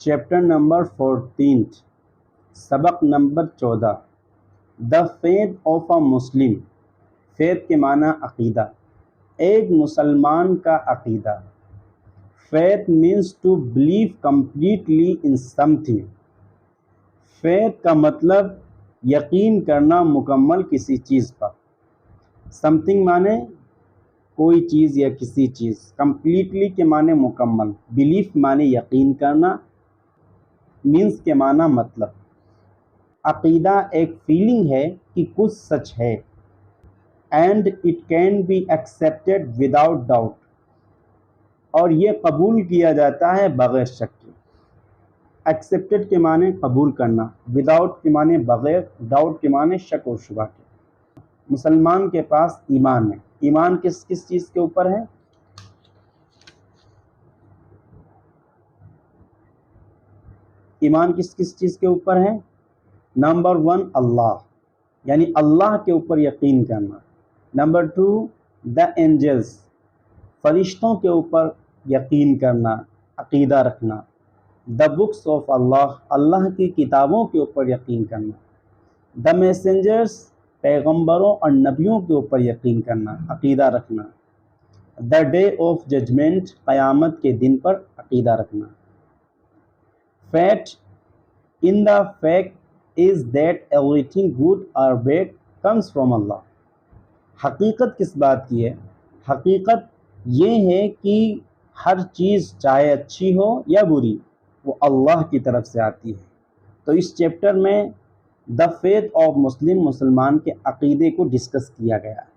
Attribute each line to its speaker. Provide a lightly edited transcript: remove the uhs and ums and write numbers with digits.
Speaker 1: Chapter number 14 سبق نمبر 14 the faith of a Muslim. Faith کے معنی عقیدہ، ایک مسلمان کا عقیدہ. Faith means to believe completely in something. Faith کا مطلب یقین کرنا مکمل کسی چیز پر. سم تھنگ معنی کوئی چیز یا کسی چیز. کمپلیٹلی کے معنی مکمل. بلیف معنی یقین کرنا. مینس کے معنی مطلب. عقیدہ ایک فیلنگ ہے کہ کچھ سچ ہے. And it can be accepted without doubt. اور یہ قبول کیا جاتا ہے بغیر شک کے. ایکسیپٹیڈ کے معنی قبول کرنا. وداؤٹ کے معنی بغیر. ڈاؤٹ کے معنی شک و شبہ کے. مسلمان کے پاس ایمان ہے. ایمان کس کس چیز کے اوپر ہے؟ ایمان کس کس چیز کے اوپر ہے؟ نمبر 1 اللہ، یعنی اللہ کے اوپر یقین کرنا. نمبر 2 دا اینجلس، فرشتوں کے اوپر یقین کرنا، عقیدہ رکھنا. دا بکس آف اللہ، اللہ کی کتابوں کے اوپر یقین کرنا. دا میسنجرس، پیغمبروں اور نبیوں کے اوپر یقین کرنا، عقیدہ رکھنا. دا ڈے آف ججمنٹ، قیامت کے دن پر عقیدہ رکھنا. Faith in the fact is that everything good or bad comes from Allah. حقیقت کس بات کی ہے؟ حقیقت یہ ہے کہ ہر چیز چاہے اچھی ہو یا بری وہ اللہ کی طرف سے آتی ہے. تو اس چیپٹر میں دا فیتھ آف مسلم، مسلمان کے عقیدے کو ڈسکس کیا گیا ہے.